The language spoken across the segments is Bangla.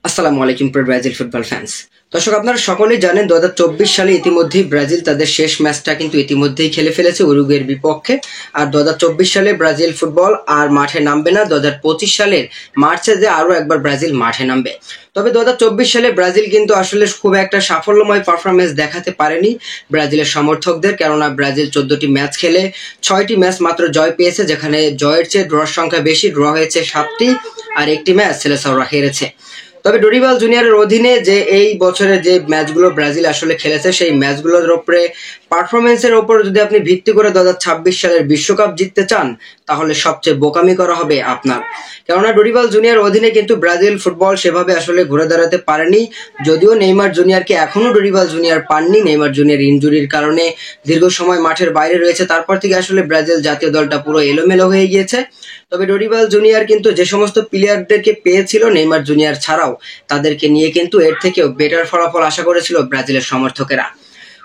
আসসালামু আলাইকুম প্রিয় ব্রাজিল ফুটবল ফ্যান্স। দর্শক, আপনারা সকলেই জানেন 2024 সালে ইতিমধ্যেই ব্রাজিল তাদের শেষ ম্যাচটা কিন্তু ইতিমধ্যেই খেলে ফেলেছে উরুগুয়ের বিপক্ষে। আর 2024 সালে ব্রাজিল ফুটবল আর মাঠে নামবে না। 2025 সালের মার্চে যে আরো একবার ব্রাজিল মাঠে নামবে। তবে 2024 সালে ব্রাজিল কিন্তু আসলে খুব একটা সাফল্যময় পারফরমেন্স দেখাতে পারেনি ব্রাজিলের সমর্থকদের, কেননা ব্রাজিল 14টি ম্যাচ খেলে 6টি ম্যাচ মাত্র জয় পেয়েছে, যেখানে জয়ের চেয়ে ড্রর সংখ্যা বেশি। ড্র হয়েছে 7টি আর একটি ম্যাচ সেলেসাওরা হেরেছে। তবে ডোরিবাল জুনিয়রের অধীনে যে এই বছরের যে ম্যাচগুলো ব্রাজিল আসলে খেলেছে, সেই ম্যাচগুলোর উপরে পারফরমেন্সের উপর যদি আপনি ভিত্তি করে 2026 সালের বিশ্বকাপ জিততে চান, তাহলে সবচেয়ে বোকামি করা হবে আপনার। কেননা ডোরিবাল জুনিয়র অধীনে কিন্তু ব্রাজিল ফুটবল সেভাবে আসলে ঘুরে দাঁড়াতে পারেনি। যদিও নেইমার জুনিয়রকে এখনো ডোরিবাল জুনিয়র পাননি। নেইমার জুনিয়র ইনজুরির কারণে দীর্ঘ সময় মাঠের বাইরে রয়েছে। তারপর থেকে আসলে ব্রাজিল জাতীয় দলটা পুরো এলোমেলো হয়ে গিয়েছে। তবে ডোরিবাল জুনিয়র কিন্তু যে সমস্ত প্লেয়ারদেরকে পেয়েছিল, নেইমার জুনিয়র ছাড়াও, তাদেরকে নিয়ে কিন্তু এর থেকেও বেটার ফলাফল আশা করেছিল ব্রাজিলের সমর্থকেরা।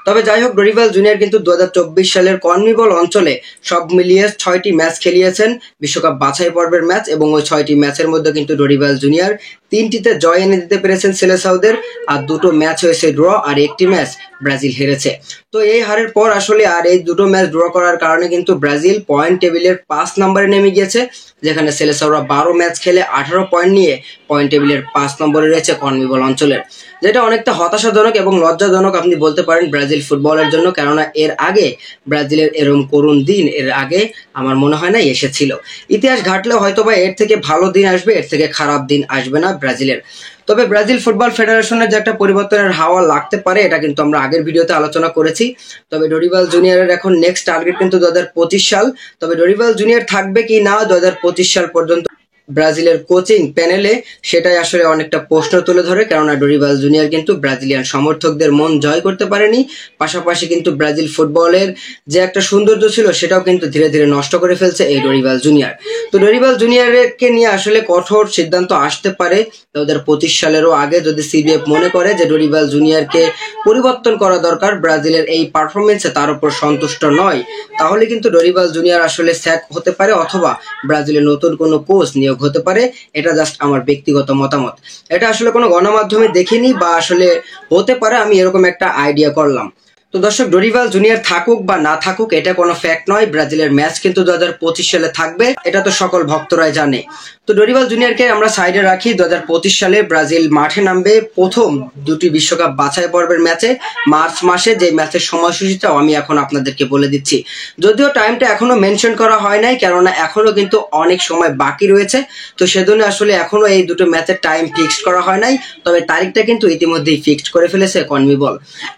তবে যাই হোক, ডোরিবাল জুনিয়র কিন্তু 2024 সালের কনমেবল অঞ্চলে সব মিলিয়ে 6টি ম্যাচ খেলিয়েছেন, বিশ্বকাপ বাছাই পর্বের ম্যাচ, এবং ওই 6টি ম্যাচের মধ্যে কিন্তু ডোরিবাল জুনিয়র 3টিতে জয় এনে দিতে পেরেছেন সেলেসাওদের। আর 2টো ম্যাচ হয়েছে ড্র, আর একটি ম্যাচ ব্রাজিল হেরেছে। তো এই হারের পর আসলে আর এই 2টো ম্যাচ ড্র করার কারণে কিন্তু ব্রাজিল পয়েন্ট টেবিলের 5 নম্বরে নেমে গিয়েছে, যেখানে সেলেসাওরা 12 ম্যাচ খেলে 18 পয়েন্ট নিয়ে পয়েন্ট টেবিলের 5 নম্বরে রয়েছে কনমেবল অঞ্চলের, যেটা অনেকটা হতাশাজনক এবং লজ্জাজনক আপনি বলতে পারেন ব্রাজিল ফুটবলের জন্য। কেননা এর আগে ব্রাজিলের এরকম করুণ দিন এর আগে আমার মনে হয় না এসেছিল। ইতিহাস ঘাটলেও হয়তোবা এর থেকে ভালো দিন আসবে, এর থেকে খারাপ দিন আসবে না ব্রাজিলের। তবে ব্রাজিল ফুটবল ফেডারেশনের যে একটা পরিবর্তনের হাওয়া লাগতে পারে, এটা কিন্তু আমরা আগের ভিডিওতে আলোচনা করেছি। তবে ডোরিবাল জুনিয়রের এখন নেক্সট টার্গেট কিন্তু 2025 সাল। তবে ডোরিবাল জুনিয়র থাকবে কি না 2025 সাল পর্যন্ত ব্রাজিলের কোচিং প্যানেলে, সেটাই আসলে অনেকটা প্রশ্ন তুলে ধরে। কেননা ডোরিবাল জুনিয়র কিন্তু ব্রাজিলিয়ান সমর্থকদের মন জয় করতে পারেনি, পাশাপাশি কিন্তু ব্রাজিল ফুটবলের যে একটা সৌন্দর্য ছিল সেটাও কিন্তু ধীরে ধীরে নষ্ট করে ফেলছে এই ডোরিবাল জুনিয়র। তো ডোরিবাল জুনিয়রকে নিয়ে আসলে কঠোর সিদ্ধান্ত আসতে পারে 2025 সালেরও আগে, যদি সিবিএফ মনে করে যে ডোরিবাল জুনিয়রকে পরিবর্তন করা দরকার, ব্রাজিলের এই পারফরমেন্সে তার উপর সন্তুষ্ট নয়, তাহলে কিন্তু ডোরিবাল জুনিয়র আসলে স্যাক হতে পারে, অথবা ব্রাজিলের নতুন কোনো কোচ নিয়োগ হতে পারে। এটা জাস্ট আমার ব্যক্তিগত মতামত। এটা আসলে কোনো গণমাধ্যমে দেখিনি, বা আসলে হতে পারে, আমি এরকম একটা আইডিয়া করলাম। তো দর্শক, ডোরিবাল জুনিয়র থাকুক বা না থাকুক এটা কোনো ফ্যাক্ট নয়। ব্রাজিলের ম্যাচ কিন্তু 2025 সালে থাকবে, এটা তো সকল ভক্তরাই জানে। তো ডোরিবাল জুনিয়রকে আমরা সাইডে রাখি। 2025 সালে ব্রাজিল মাঠে নামবে প্রথম 2টি বিশ্বকাপ বাছাই পর্বের ম্যাচে মার্চ মাসে। যে ম্যাচের সময়সূচিটাও আমি এখন আপনাদেরকে বলে দিচ্ছি, যদিও টাইমটা এখনো মেনশন করা হয় নাই, কেননা এখনো কিন্তু অনেক সময় বাকি রয়েছে। তো সেজন্য আসলে এখনো এই 2টো ম্যাচের টাইম ফিক্সড করা হয় নাই। তবে তারিখটা কিন্তু ইতিমধ্যেই ফিক্সড করে ফেলেছে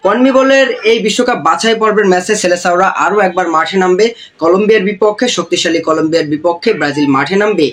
কনমেবলের এই বিশ্বকাপ বাছাই পর্বের ম্যাচে সেলেসাওরা আরো একবার মাঠে নামবে কলম্বিয়ার বিপক্ষে। শক্তিশালী কলম্বিয়ার বিপক্ষে ব্রাজিল মাঠে নামবে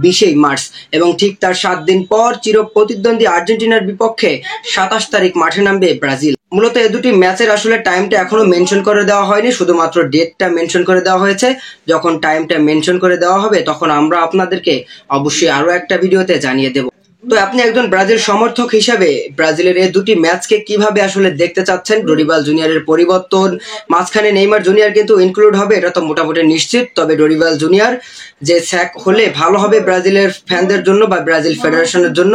20 মার্চ, এবং ঠিক তার 7 দিন পর চির প্রতিদ্বন্দ্বী আর্জেন্টিনার বিপক্ষে 27 তারিখ মাঠে নামবে ব্রাজিল। মূলত এই 2টি ম্যাচের আসলে টাইমটা এখনো মেনশন করে দেওয়া হয়নি, শুধুমাত্র ডেটটা মেনশন করে দেওয়া হয়েছে। যখন টাইমটা মেনশন করে দেওয়া হবে, তখন আমরা আপনাদেরকে অবশ্যই আরো একটা ভিডিওতে জানিয়ে দেব। তো আপনি একজন ব্রাজিল সমর্থক হিসাবে ব্রাজিলের এই 2টি ম্যাচকে কিভাবে আসলে দেখতে চাচ্ছেন? ডোরিবাল জুনিয়রের পরিবর্তন, মাঝখানে নেইমার জুনিয়র কিন্তু ইনক্লুড হবে, এটা তো মোটামুটি নিশ্চিত। তবে ডোরিবাল জুনিয়র যে স্যাক হলে ভালো হবে ব্রাজিলের ফ্যানদের জন্য বা ব্রাজিল ফেডারেশনের জন্য,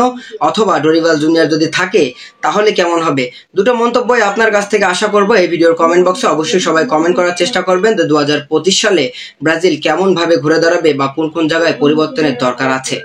অথবা ডোরিবাল জুনিয়র যদি থাকে তাহলে কেমন হবে? 2টো মন্তব্যই আপনার কাছ থেকে আশা করব। এই ভিডিওর কমেন্ট বক্সে অবশ্যই সবাই কমেন্ট করার চেষ্টা করবেন যে 2025 সালে ব্রাজিল কেমন ভাবে ঘুরে দাঁড়াবে, বা কোন কোন জায়গায় পরিবর্তনের দরকার আছে।